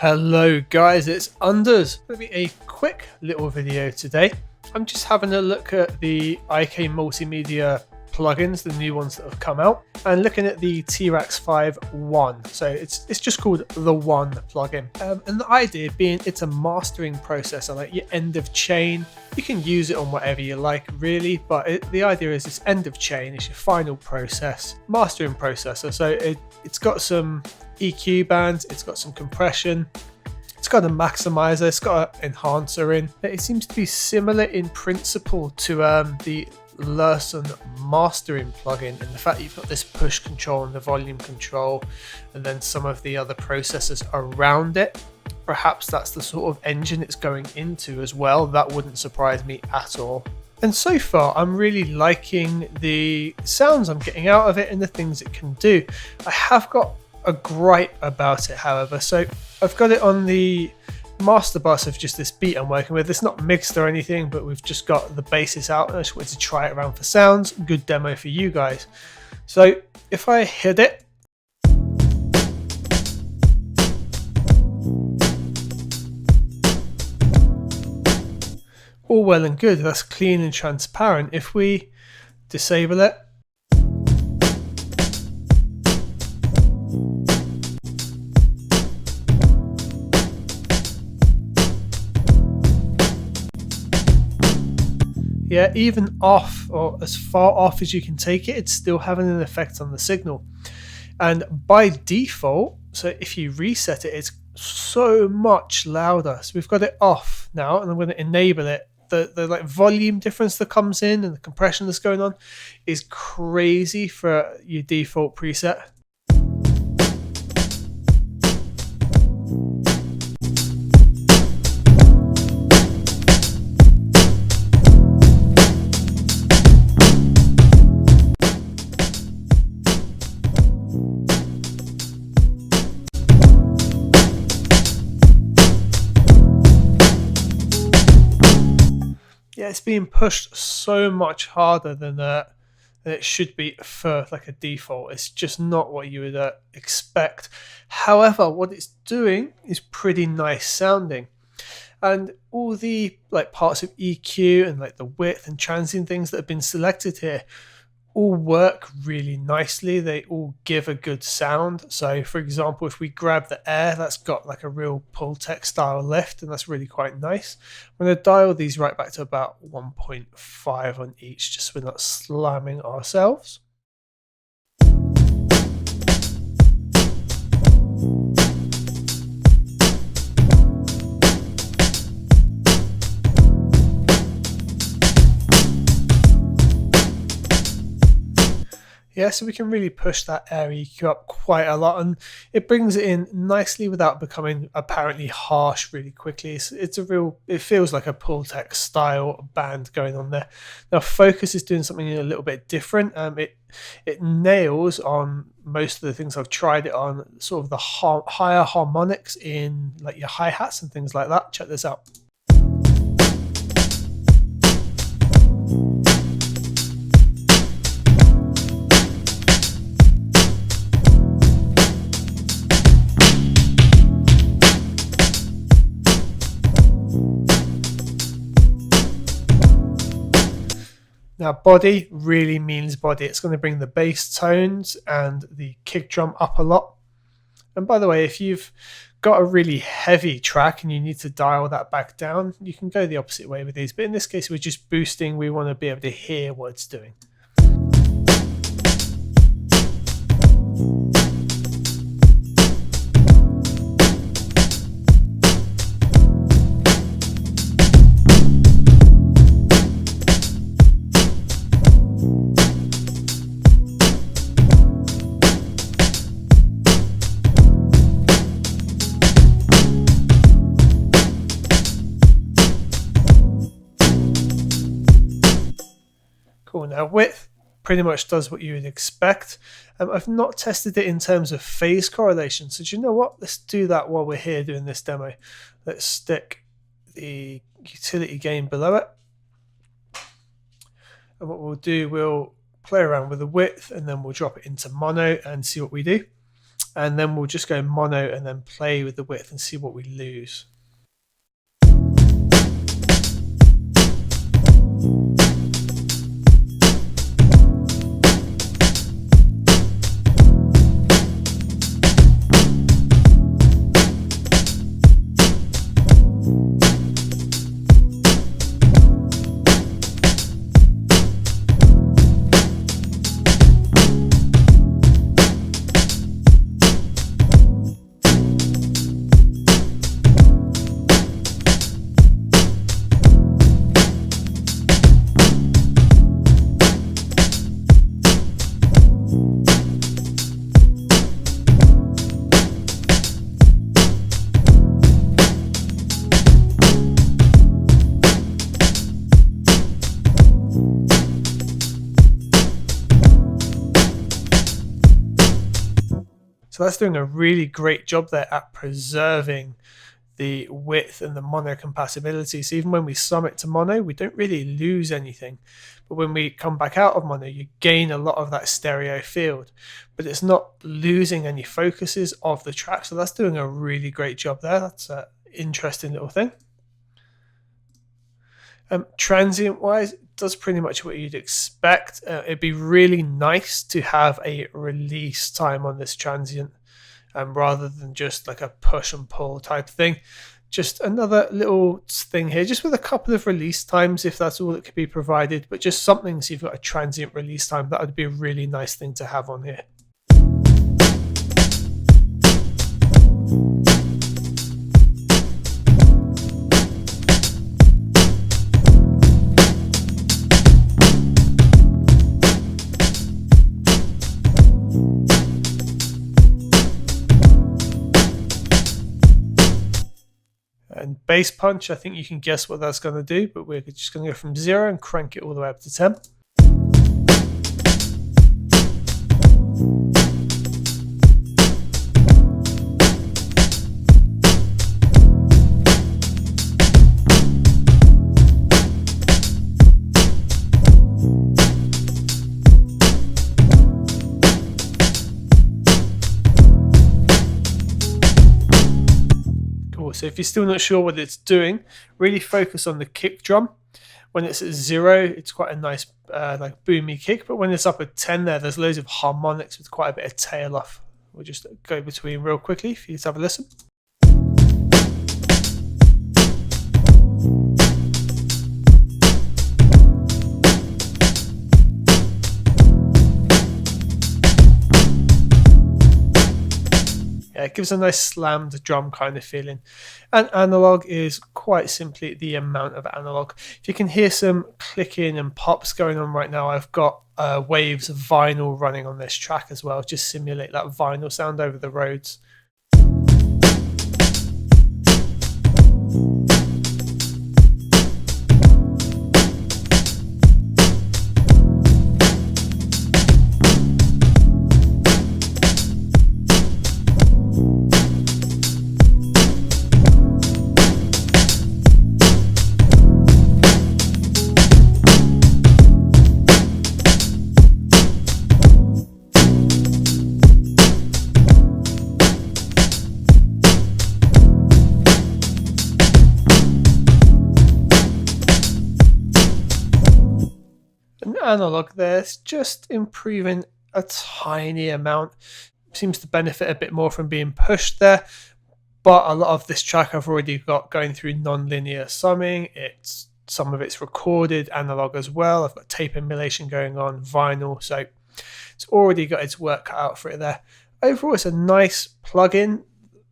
Hello guys, it's Unders. Going to be a quick little video today. I'm just having a look at the IK Multimedia plugins, the new ones that have come out, and looking at the TR5 1. So it's just called the One plugin. And the idea being it's a mastering processor, like your end of chain. You can use it on whatever you like really, but the idea is it's end of chain, it's your final process, mastering processor. So it's got some EQ bands, it's got some compression, it's got a maximizer, it's got an enhancer in. It seems to be similar in principle to the Larson mastering plugin in the fact that you've got this push control and the volume control and then some of the other processors around it. Perhaps that's the sort of engine it's going into as well. That wouldn't surprise me at all. And so far I'm really liking the sounds I'm getting out of it and the things it can do. I have got a gripe about it, however. So I've got it on the Masterbus of just this beat I'm working with. It's not mixed or anything, but we've just got the basis out. I just wanted to try it around for sounds. Good demo for you guys. So if I hit it, all well and good, that's clean and transparent. If we disable it, yeah, even off or as far off as you can take it, it's still having an effect on the signal. And by default, so if you reset it, it's so much louder. So we've got it off now, and I'm going to enable it. The like volume difference that comes in and the compression that's going on is crazy for your default preset. Yeah, it's being pushed so much harder than it should be for like a default. It's just not what you would expect. However, what it's doing is pretty nice sounding, and all the like parts of EQ and like the width and transient things that have been selected here all work really nicely. They all give a good sound. So for example, if we grab the air, that's got like a real Pultec style lift, and that's really quite nice. I'm going to dial these right back to about 1.5 on each, just so we're not slamming ourselves. Yeah, so we can really push that air EQ up quite a lot, and it brings it in nicely without becoming apparently harsh really quickly. It feels like a Pultec style band going on there. Now Focus is doing something a little bit different. It nails on most of the things I've tried it on, sort of the higher harmonics in like your hi-hats and things like that. Check this out. Now body really means body. It's going to bring the bass tones and the kick drum up a lot. And by the way, if you've got a really heavy track and you need to dial that back down, you can go the opposite way with these. But in this case, we're just boosting. We want to be able to hear what it's doing. Cool. Now width pretty much does what you would expect. I've not tested it in terms of phase correlation, so do you know what? Let's do that while we're here doing this demo. Let's stick the utility gain below it, and what we'll do, we'll play around with the width and then we'll drop it into mono and see what we do. and then we'll just go mono and then play with the width and see what we lose. So that's doing a really great job there at preserving the width and the mono compatibility. So even when we sum it to mono, we don't really lose anything. But when we come back out of mono, you gain a lot of that stereo field. But it's not losing any focuses of the track. So that's doing a really great job there. That's an interesting little thing. Transient wise, it does pretty much what you'd expect. It'd be really nice to have a release time on this transient rather than just like a push and pull type thing. Just another little thing here, just with a couple of release times if that's all that could be provided, but just something so you've got a transient release time. That would be a really nice thing to have on here. And bass punch, I think you can guess what that's going to do, but we're just going to go from 0 and crank it all the way up to 10. So if you're still not sure what it's doing, really focus on the kick drum. When it's at 0, it's quite a nice like boomy kick, but when it's up at 10 there's loads of harmonics with quite a bit of tail off. We'll just go between real quickly for you to have a listen. It gives a nice slammed drum kind of feeling. And analog is quite simply the amount of analog. If you can hear some clicking and pops going on right now, I've got waves of vinyl running on this track as well, just simulate that vinyl sound over the roads. Analog there's just improving a tiny amount. Seems to benefit a bit more from being pushed there, but a lot of this track I've already got going through non-linear summing. Some of it's recorded analog as well. I've got tape emulation going on, vinyl, so it's already got its work cut out for it there. Overall, it's a nice plugin.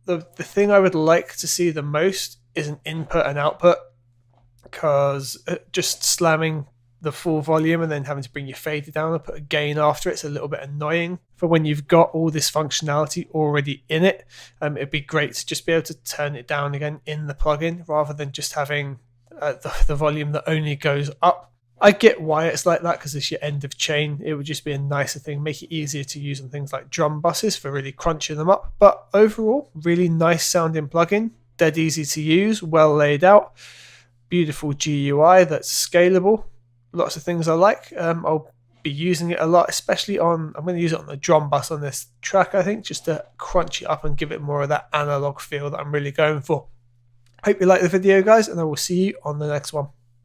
The thing I would like to see the most is an input and output, because just slamming the full volume and then having to bring your fader down and put a gain after it's a little bit annoying. For when you've got all this functionality already in it, it'd be great to just be able to turn it down again in the plugin rather than just having the volume that only goes up. I get why it's like that, because it's your end of chain. It would just be a nicer thing, make it easier to use on things like drum buses for really crunching them up. But overall, really nice sounding plugin, dead easy to use, well laid out, beautiful GUI that's scalable. Lots of things I like. I'll be using it a lot, especially on, I'm going to use it on the drum bus on this track, I think, just to crunch it up and give it more of that analog feel that I'm really going for. Hope you like the video, guys, and I will see you on the next one.